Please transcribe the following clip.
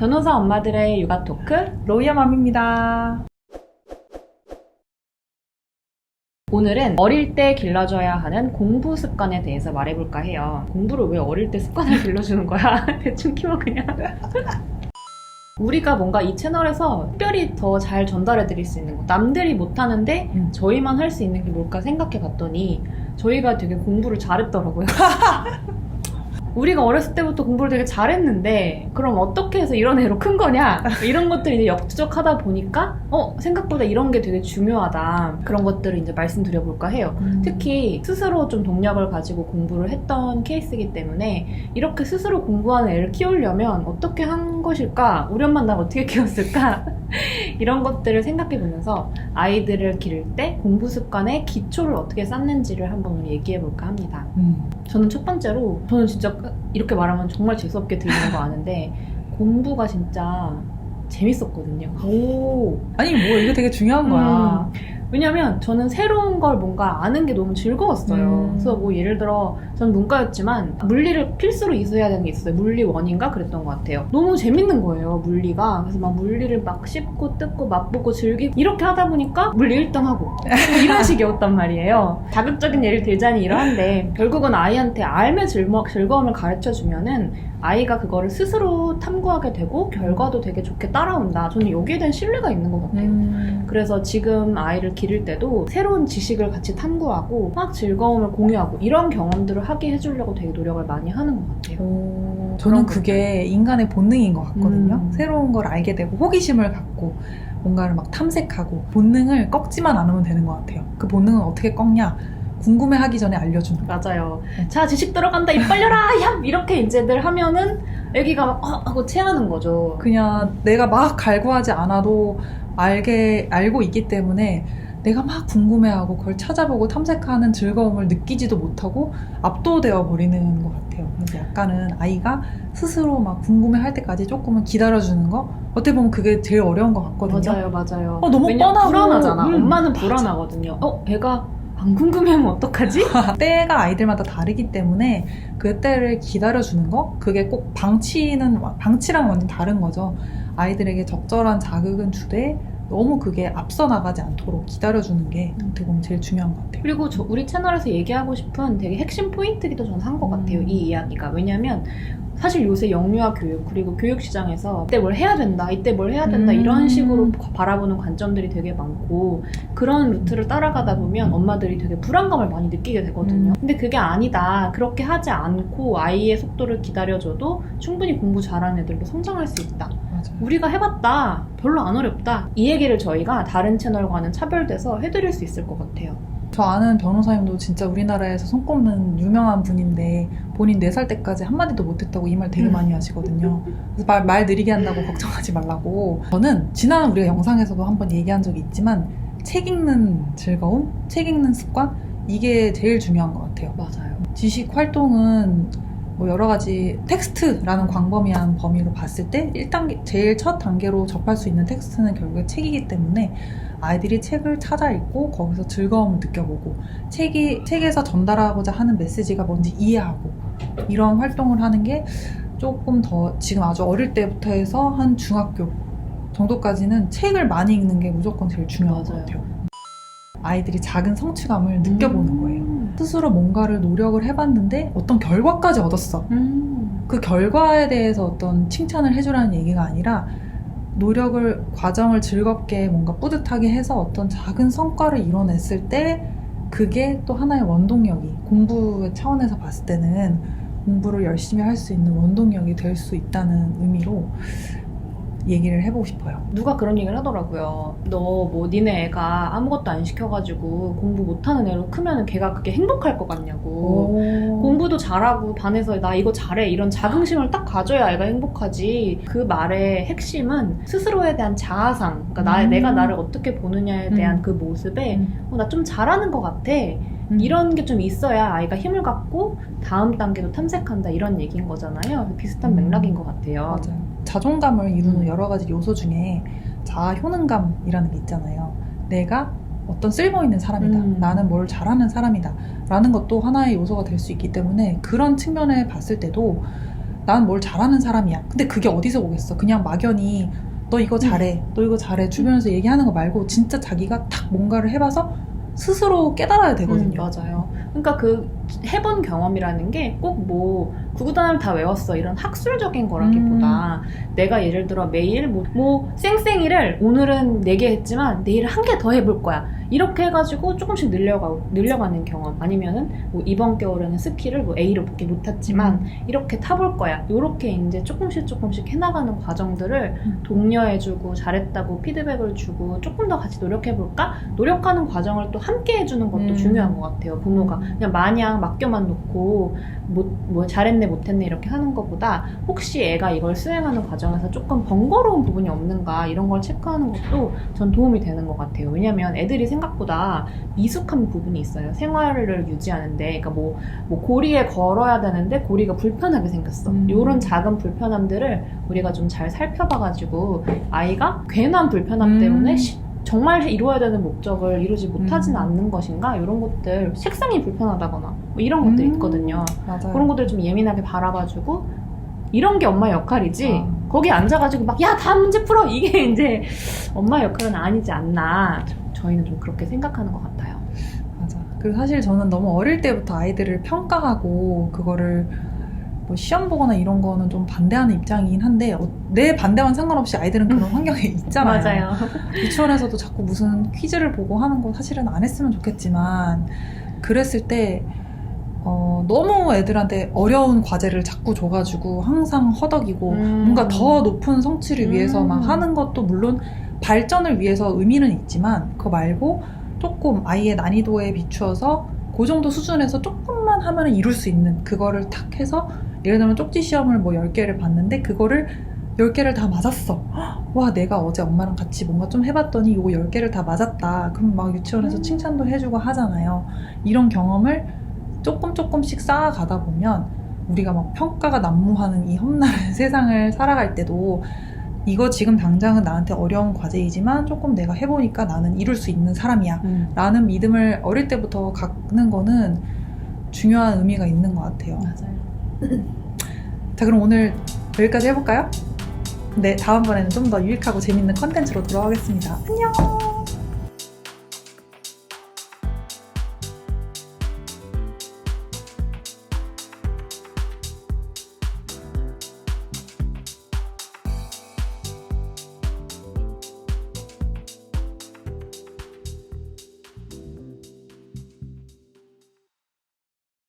변호사 엄마들의 육아 토크 로이어맘입니다. 오늘은 어릴 때 길러줘야 하는 공부 습관에 대해서 말해볼까 해요. 공부를 왜 어릴 때 습관을 길러주는 거야? 대충 키워 그냥. 우리가 뭔가 이 채널에서 특별히 더 잘 전달해드릴 수 있는 거, 남들이 못하는데 저희만 할 수 있는 게 뭘까 생각해봤더니 저희가 되게 공부를 잘했더라고요. 우리가 어렸을 때부터 공부를 되게 잘했는데 그럼 어떻게 해서 이런 애로 큰 거냐? 이런 것들이 이제 역추적하다 보니까 생각보다 이런 게 되게 중요하다. 그런 것들을 이제 말씀드려볼까 해요. 특히 스스로 좀 동력을 가지고 공부를 했던 케이스이기 때문에 이렇게 스스로 공부하는 애를 키우려면 어떻게 한 것일까? 우리 엄마는 날 어떻게 키웠을까? 이런 것들을 생각해보면서 아이들을 기를 때 공부 습관의 기초를 어떻게 쌓는지를 한번 오늘 얘기해볼까 합니다. 저는 첫 번째로, 저는 진짜 이렇게 말하면 정말 재수없게 들리는 거 아는데 공부가 진짜 재밌었거든요. 오, 아니 뭐 이게 되게 중요한 거야. 왜냐면 저는 새로운 걸 뭔가 아는 게 너무 즐거웠어요. 그래서 뭐 예를 들어 전 문과였지만 물리를 필수로 이수해야 되는 게 있었어요. 물리 1인가 그랬던 것 같아요. 너무 재밌는 거예요, 물리가. 그래서 막 물리를 막 씹고 뜯고 맛보고 즐기고 이렇게 하다 보니까 물리 1등 하고 이런 식이었단 말이에요. 자극적인 예를 들자니 이러한데 결국은 아이한테 알매 즐거움을 가르쳐주면은 아이가 그거를 스스로 탐구하게 되고 결과도 되게 좋게 따라온다. 저는 여기에 대한 신뢰가 있는 것 같아요. 그래서 지금 아이를 기를 때도 새로운 지식을 같이 탐구하고 막 즐거움을 공유하고 이런 경험들을 하게 해주려고 되게 노력을 많이 하는 것 같아요. 저는 그게 인간의 본능인 것 같거든요. 새로운 걸 알게 되고 호기심을 갖고 뭔가를 막 탐색하고 본능을 꺾지만 않으면 되는 것 같아요. 그 본능은 어떻게 꺾냐? 궁금해하기 전에 알려주는 거. 맞아요. 자, 지식 들어간다, 입 벌려라! 야! 이렇게 이제들 하면은 애기가 막 하고 체하는 거죠. 그냥 내가 막 갈구하지 않아도 알고 있기 때문에 내가 막 궁금해하고 그걸 찾아보고 탐색하는 즐거움을 느끼지도 못하고 압도되어 버리는 것 같아요. 그래서 약간은 아이가 스스로 막 궁금해할 때까지 조금은 기다려주는 거, 어떻게 보면 그게 제일 어려운 것 같거든요. 맞아요. 너무 뻔하고 불안하잖아. 엄마는 불안하거든요. 애가 안 궁금해하면 어떡하지? 때가 아이들마다 다르기 때문에 그 때를 기다려주는 거, 그게 꼭 방치랑 완전 다른 거죠. 아이들에게 적절한 자극은 주되 너무 그게 앞서 나가지 않도록 기다려주는 게 어떻게 보면 제일 중요한 것 같아요. 그리고 우리 채널에서 얘기하고 싶은 되게 핵심 포인트기도 저는 한 것 같아요. 이 이야기가. 왜냐면 사실 요새 영유아 교육 그리고 교육 시장에서 이때 뭘 해야 된다, 이때 뭘 해야 된다 이런 식으로 바라보는 관점들이 되게 많고 그런 루트를 따라가다 보면 엄마들이 되게 불안감을 많이 느끼게 되거든요. 근데 그게 아니다. 그렇게 하지 않고 아이의 속도를 기다려줘도 충분히 공부 잘하는 애들도 성장할 수 있다. 맞아요. 우리가 해봤다. 별로 안 어렵다. 이 얘기를 저희가 다른 채널과는 차별돼서 해드릴 수 있을 것 같아요. 저 아는 변호사님도 진짜 우리나라에서 손꼽는 유명한 분인데 본인 4살 때까지 한마디도 못했다고 이 말 되게 많이 하시거든요. 그래서 말 느리게 한다고 걱정하지 말라고. 저는 지난 우리가 영상에서도 한번 얘기한 적이 있지만 책 읽는 즐거움, 책 읽는 습관, 이게 제일 중요한 것 같아요. 맞아요. 지식 활동은 뭐 여러 가지 텍스트라는 광범위한 범위로 봤을 때 1단계, 제일 첫 단계로 접할 수 있는 텍스트는 결국에 책이기 때문에 아이들이 책을 찾아 읽고 거기서 즐거움을 느껴보고 책에서 전달하고자 하는 메시지가 뭔지 이해하고 이런 활동을 하는 게 조금 더 지금 아주 어릴 때부터 해서 한 중학교 정도까지는 책을 많이 읽는 게 무조건 제일 중요한 것 같아요. 아이들이 작은 성취감을 느껴보는 거예요. 스스로 뭔가를 노력을 해봤는데 어떤 결과까지 얻었어. 그 결과에 대해서 어떤 칭찬을 해주라는 얘기가 아니라 과정을 즐겁게 뭔가 뿌듯하게 해서 어떤 작은 성과를 이뤄냈을 때 그게 또 하나의 원동력이, 공부의 차원에서 봤을 때는 공부를 열심히 할 수 있는 원동력이 될 수 있다는 의미로 얘기를 해보고 싶어요. 누가 그런 얘기를 하더라고요. 너 뭐 니네 애가 아무것도 안 시켜가지고 공부 못하는 애로 크면 걔가 그게 행복할 것 같냐고. 공부도 잘하고 반에서 나 이거 잘해 이런 자긍심을 딱 가져야 애가 행복하지. 그 말의 핵심은 스스로에 대한 자아상, 그러니까 내가 나를 어떻게 보느냐에 대한 그 모습에 나 좀 잘하는 것 같아. 이런 게 좀 있어야 아이가 힘을 갖고 다음 단계도 탐색한다 이런 얘기인 거잖아요. 비슷한 맥락인 것 같아요. 맞아요. 자존감을 이루는 여러 가지 요소 중에 자아 효능감이라는 게 있잖아요. 내가 어떤 쓸모있는 사람이다. 나는 뭘 잘하는 사람이다. 라는 것도 하나의 요소가 될 수 있기 때문에 그런 측면에 봤을 때도 난 뭘 잘하는 사람이야. 근데 그게 어디서 오겠어. 그냥 막연히 너 이거 잘해, 너 이거 잘해 주변에서 얘기하는 거 말고 진짜 자기가 탁 뭔가를 해봐서 스스로 깨달아야 되거든요. 맞아요. 그러니까 그 해본 경험이라는 게 꼭 뭐 구구단을 다 외웠어 이런 학술적인 거라기보다 내가 예를 들어 매일 뭐 쌩쌩이를 오늘은 4개 했지만 내일 1개 더 해볼 거야. 이렇게 해가지고 조금씩 늘려가는 경험. 아니면은 뭐 이번 겨울에는 스키를 뭐 A로 밖에 못 탔지만 이렇게 타볼 거야. 이렇게 이제 조금씩 해나가는 과정들을 독려해주고 잘했다고 피드백을 주고 조금 더 같이 노력해볼까? 노력하는 과정을 또 함께 해주는 것도 중요한 것 같아요. 부모가 그냥 마냥 맡겨만 놓고 뭐 잘했네 못했네 이렇게 하는 것보다 혹시 애가 이걸 수행하는 과정에서 조금 번거로운 부분이 없는가 이런 걸 체크하는 것도 전 도움이 되는 것 같아요. 왜냐면 애들이 생각보다 미숙한 부분이 있어요. 생활을 유지하는데 그러니까 뭐 고리에 걸어야 되는데 고리가 불편하게 생겼어. 이런 작은 불편함들을 우리가 좀 잘 살펴봐가지고 아이가 괜한 불편함 때문에 정말 이루어야 되는 목적을 이루지 못하지는 않는 것인가 이런 것들 색상이 불편하다거나 뭐 이런 것들이 있거든요. 맞아요. 그런 것들 좀 예민하게 바라봐주고 이런 게 엄마 역할이지 거기 앉아가지고 막 야 다음 문제 풀어 이게 이제 엄마 역할은 아니지 않나 저희는 좀 그렇게 생각하는 것 같아요. 맞아. 그리고 사실 저는 너무 어릴 때부터 아이들을 평가하고 그거를 뭐 시험 보거나 이런 거는 좀 반대하는 입장이긴 한데 내 반대와는 상관없이 아이들은 그런 환경에 있잖아요. 맞아요. 유치원에서도 자꾸 무슨 퀴즈를 보고 하는 거 사실은 안 했으면 좋겠지만 그랬을 때 너무 애들한테 어려운 과제를 자꾸 줘가지고 항상 허덕이고 뭔가 더 높은 성취를 위해서 막 하는 것도 물론 발전을 위해서 의미는 있지만 그거 말고 조금 아이의 난이도에 비추어서 그 정도 수준에서 조금만 하면 이룰 수 있는 그거를 탁 해서 예를 들면 쪽지 시험을 뭐 10개를 봤는데 그거를 10개를 다 맞았어. 와 내가 어제 엄마랑 같이 뭔가 좀 해봤더니 이거 10개를 다 맞았다. 그럼 막 유치원에서 칭찬도 해주고 하잖아요. 이런 경험을 조금씩 쌓아가다 보면 우리가 막 평가가 난무하는 이 험난한 세상을 살아갈 때도 이거 지금 당장은 나한테 어려운 과제이지만 조금 내가 해보니까 나는 이룰 수 있는 사람이야 라는 믿음을 어릴 때부터 갖는 거는 중요한 의미가 있는 것 같아요. 맞아요. 자 그럼 오늘 여기까지 해볼까요? 네 다음번에는 좀 더 유익하고 재밌는 컨텐츠로 돌아오겠습니다. 안녕.